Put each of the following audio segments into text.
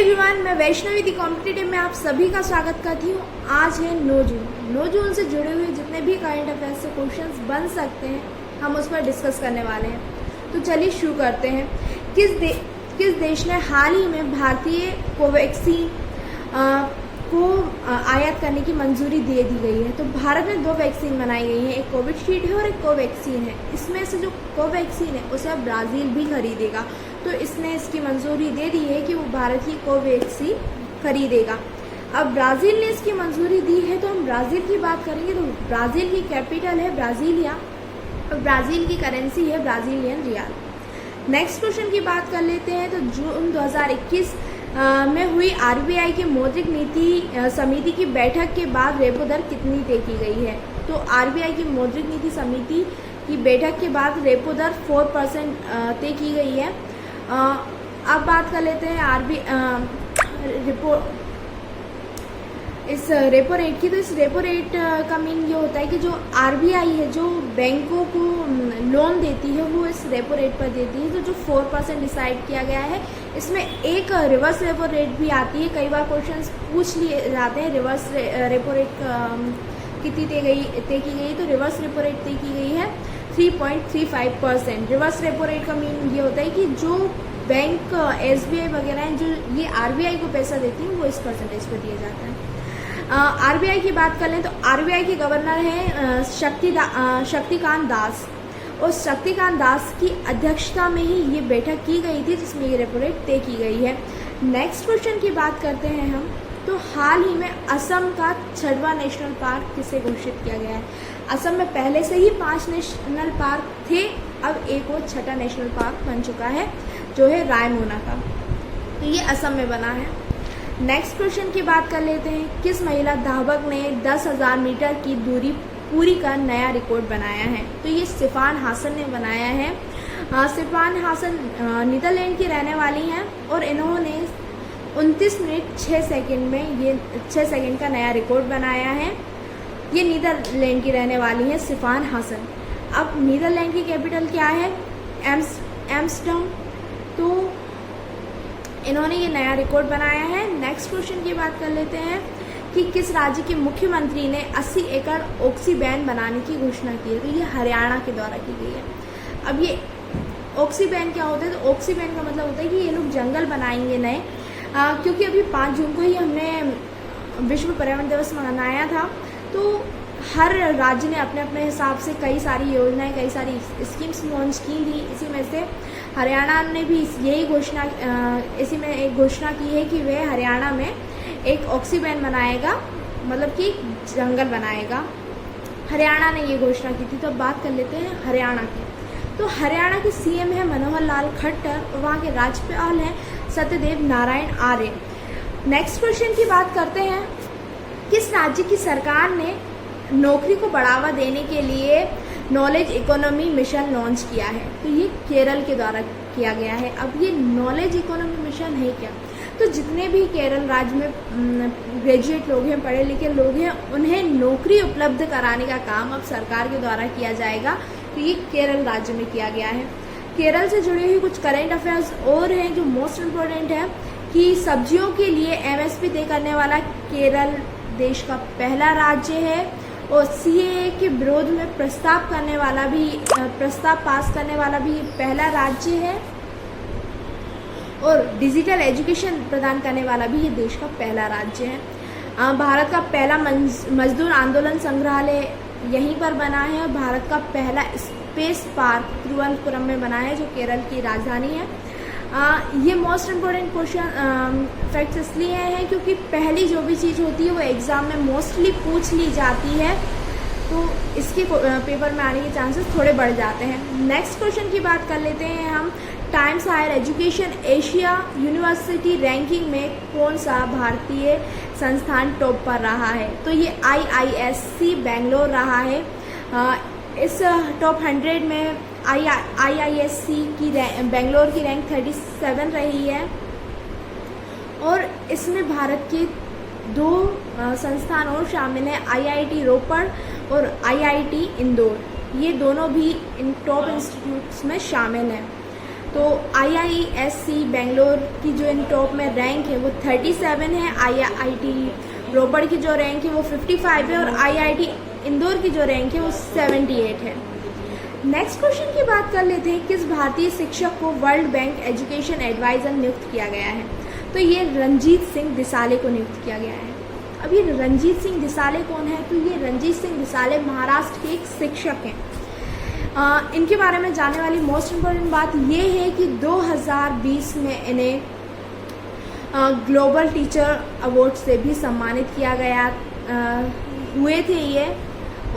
Everyone, मैं वैष्णवी दी competitive में आप सभी का स्वागत करती हूँ। आज है 9 जून। 9 जून से जुड़े हुए जितने भी करंट अफेयर्स से क्वेश्चंस बन सकते हैं हम उस पर डिस्कस करने वाले हैं। तो चलिए शुरू करते हैं। किस देश ने हाल ही में भारतीय कोवैक्सीन को आयात करने की मंजूरी दे दी गई है? तो भारत में 2 वैक्सीन बनाई गई हैं, एक कोविशील्ड है और एक कोवैक्सीन है। इसमें से जो कोवैक्सीन है उसे अब ब्राज़ील भी खरीदेगा, तो इसने इसकी मंजूरी दे दी है कि वो भारत की कोवैक्सीन खरीदेगा। अब ब्राज़ील ने इसकी मंजूरी दी है तो हम ब्राज़ील की बात करेंगे। तो ब्राज़ील की कैपिटल है ब्राज़ीलिया और ब्राज़ील की करेंसी है ब्राज़ीलियन रियाल। नेक्स्ट क्वेश्चन की बात कर लेते हैं। तो जून 2021 में हुई आरबीआई की मौद्रिक नीति समिति की बैठक के बाद रेपो दर कितनी तय की गई है? तो आरबीआई की मौद्रिक नीति समिति की बैठक के बाद रेपो दर 4% तय की गई है। अब बात कर लेते हैं इस रेपो रेट की। तो इस रेपो रेट का मीन ये होता है कि जो आरबीआई है जो बैंकों को लोन देती है वो इस रेपो रेट पर देती है। तो जो 4% डिसाइड किया गया है इसमें एक रिवर्स रेपो रेट भी आती है। कई बार क्वेश्चंस पूछ लिए जाते हैं रिवर्स रेपो रेट कितनी तय की गई। तो रिवर्स रेपो रेट तय की गई है 3.35%। रिवर्स रेपो रेट का मीन ये होता है कि जो बैंक एसबीआई वगैरह हैं जो ये आरबीआई को पैसा देती हैं वो इस परसेंटेज पर दिया जाता है। आरबीआई की बात कर लें तो आरबीआई के गवर्नर हैं शक्तिकांत दास, और शक्तिकांत दास की अध्यक्षता में ही ये बैठक की गई थी जिसमें ये रेपो रेट तय की गई है। नेक्स्ट क्वेश्चन की बात करते हैं हम। तो हाल ही में असम का 6वां नेशनल पार्क किसे घोषित किया गया है? असम में पहले से ही 5 नेशनल पार्क थे, अब एक और 6वां नेशनल पार्क बन चुका है जो है रायमोना का। तो ये असम में बना है। नेक्स्ट क्वेश्चन की बात कर लेते हैं। किस महिला धावक ने 10,000 मीटर की दूरी पूरी कर नया रिकॉर्ड बनाया है? तो ये सिफान हासन ने बनाया है। सिफान हासन नीदरलैंड की रहने वाली हैं और इन्होंने 29 मिनट 6 सेकंड में ये 6 सेकंड का नया रिकॉर्ड बनाया है। ये नीदरलैंड की रहने वाली हैं सिफान हासन। अब नीदरलैंड की कैपिटल क्या है? एम्स्टर्डम। तो इन्होंने ये नया रिकॉर्ड बनाया है। नेक्स्ट क्वेश्चन की बात कर लेते हैं कि किस राज्य के मुख्यमंत्री ने 80 एकड़ ऑक्सीबैन बनाने की घोषणा की है? तो ये हरियाणा के द्वारा की गई है। अब ये ऑक्सीबैन क्या होता है? तो ऑक्सीबैन का मतलब होता है कि ये लोग जंगल बनाएंगे नए, क्योंकि अभी 5 जून को ही हमने विश्व पर्यावरण दिवस मनाया था। तो हर राज्य ने अपने अपने हिसाब से कई सारी योजनाएं, कई सारी स्कीम्स लॉन्च की थी। इसी में से हरियाणा ने भी इसी में एक घोषणा की है कि वह हरियाणा में एक ऑक्सीबैन बनाएगा, मतलब कि जंगल बनाएगा। हरियाणा ने ये घोषणा की थी। तो अब बात कर लेते हैं हरियाणा की। तो हरियाणा के सीएम है मनोहर लाल खट्टर और वहाँ के राज्यपाल हैं सत्यदेव नारायण आर्य। नेक्स्ट क्वेश्चन की बात करते हैं। किस राज्य की सरकार ने नौकरी को बढ़ावा देने के लिए नॉलेज इकोनॉमी मिशन लॉन्च किया है? तो ये केरल के द्वारा किया गया है। अब ये नॉलेज इकोनॉमी मिशन है क्या? तो जितने भी केरल राज्य में ग्रेजुएट लोग हैं, पढ़े लिखे लोग हैं, उन्हें नौकरी उपलब्ध कराने का काम अब सरकार के द्वारा किया जाएगा। तो ये केरल राज्य में किया गया है। केरल से जुड़ी हुई कुछ करंट अफेयर्स और हैं जो मोस्ट इम्पोर्टेंट है कि सब्जियों के लिए एमएसपी तय करने वाला केरल देश का पहला राज्य है, और सीएए के विरोध में प्रस्ताव पास करने वाला भी पहला राज्य है, और डिजिटल एजुकेशन प्रदान करने वाला भी ये देश का पहला राज्य है। भारत का पहला मजदूर आंदोलन संग्रहालय यहीं पर बना है, और भारत का पहला स्पेस पार्क तिरुवनंतपुरम में बना है जो केरल की राजधानी है। ये मोस्ट इम्पोर्टेंट क्वेश्चन फैक्ट्स इसलिए हैं क्योंकि पहली जो भी चीज़ होती है वो एग्ज़ाम में मोस्टली पूछ ली जाती है, तो इसके पेपर में आने के चांसेस थोड़े बढ़ जाते हैं। नेक्स्ट क्वेश्चन की बात कर लेते हैं हम। Times higher education Asia university ranking में कौन सा भारतीय संस्थान टॉप पर रहा है? तो ये IISc बेंगलोर रहा है। इस टॉप 100 में IISc की बेंगलोर की रैंक 37 रही है, और इसमें भारत के 2 संस्थान और शामिल हैं, IIT रोपड़ और IIT इंदौर। ये दोनों भी इन टॉप इंस्टीट्यूट्स में शामिल हैं। तो IISc बेंगलोर की जो इन टॉप में रैंक है वो 37 है, IIT रोपड़ की जो रैंक है वो 55 है और IIT इंदौर की जो रैंक है वो 78 है। नेक्स्ट क्वेश्चन की बात कर लेते हैं, किस भारतीय शिक्षक को वर्ल्ड बैंक एजुकेशन एडवाइज़र नियुक्त किया गया है? तो ये रंजीत सिंह दिसाले को नियुक्त किया गया है। अब ये रंजीत सिंह दिसाले कौन है? तो ये रंजीत सिंह दिसाले महाराष्ट्र के एक शिक्षक हैं। इनके बारे में जानने वाली मोस्ट इम्पोर्टेंट बात ये है कि 2020 में इन्हें ग्लोबल टीचर अवार्ड से भी सम्मानित किया गया हुए थे ये,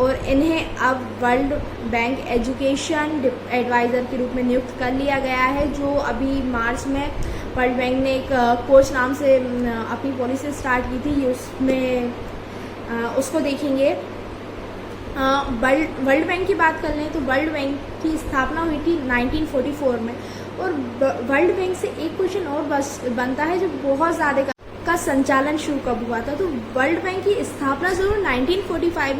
और इन्हें अब वर्ल्ड बैंक एजुकेशन एडवाइज़र के रूप में नियुक्त कर लिया गया है, जो अभी मार्च में वर्ल्ड बैंक ने एक कोच नाम से अपनी पॉलिसी स्टार्ट की थी, उसमें उसको देखेंगे। वर्ल्ड बैंक की बात कर लें तो वर्ल्ड बैंक की स्थापना हुई थी 1944 में, और वर्ल्ड बैंक से एक क्वेश्चन और बस बनता है, जो बहुत ज़्यादा का संचालन शुरू कब हुआ था? तो वर्ल्ड बैंक की स्थापना ज़रूर 1944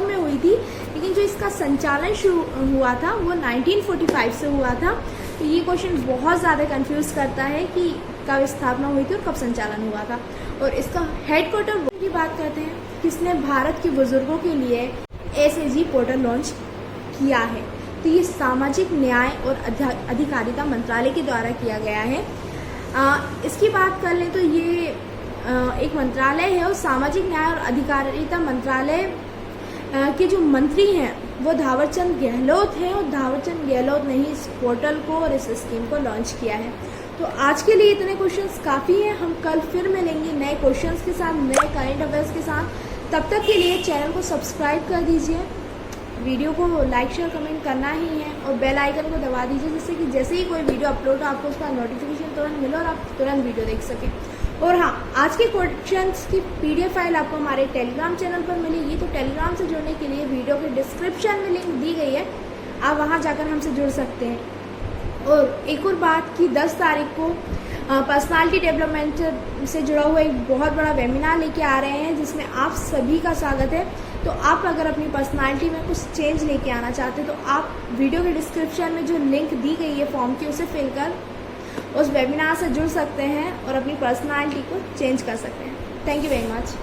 में हुई थी, लेकिन जो इसका संचालन शुरू हुआ था वो 1945 से हुआ था। तो ये क्वेश्चन बहुत ज़्यादा कंफ्यूज करता है कि कब स्थापना हुई थी और कब संचालन हुआ था। और इसका हेडक्वार्टर की बात करते हैं, किसने भारत के बुजुर्गों के लिए SAG पोर्टल लॉन्च किया है? तो ये सामाजिक न्याय और अधिकारिता मंत्रालय के द्वारा किया गया है। इसकी बात कर लें तो ये एक मंत्रालय है, और सामाजिक न्याय और अधिकारिता मंत्रालय के जो मंत्री हैं वो थावरचंद गहलोत हैं, और थावरचंद गहलोत ने ही इस पोर्टल को और इस स्कीम को लॉन्च किया है। तो आज के लिए इतने क्वेश्चंस काफ़ी हैं। हम कल फिर मिलेंगे नए क्वेश्चंस के साथ, नए करंट अफेयर्स के साथ। तब तक के लिए चैनल को सब्सक्राइब कर दीजिए, वीडियो को लाइक शेयर कमेंट करना ही है, और बेल आइकन को दबा दीजिए, जिससे कि जैसे ही कोई वीडियो अपलोड हो आपको उसका नोटिफिकेशन तुरंत मिले और आप तुरंत वीडियो देख सकें। और हाँ, आज के क्वेश्चंस की PDF फाइल आपको हमारे टेलीग्राम चैनल पर मिलेगी, तो टेलीग्राम से जुड़ने के लिए वीडियो के डिस्क्रिप्शन में लिंक दी गई है, आप वहाँ जाकर हमसे जुड़ सकते हैं। और एक और बात कि 10 तारीख को पर्सनालिटी डेवलपमेंट से जुड़ा हुआ एक बहुत बड़ा वेबिनार लेके आ रहे हैं, जिसमें आप सभी का स्वागत है। तो आप अगर अपनी पर्सनालिटी में कुछ चेंज लेके आना चाहते हैं, तो आप वीडियो के डिस्क्रिप्शन में जो लिंक दी गई है फॉर्म की, उसे फिल कर उस वेबिनार से जुड़ सकते हैं और अपनी पर्सनालिटी को चेंज कर सकते हैं। Thank you very much.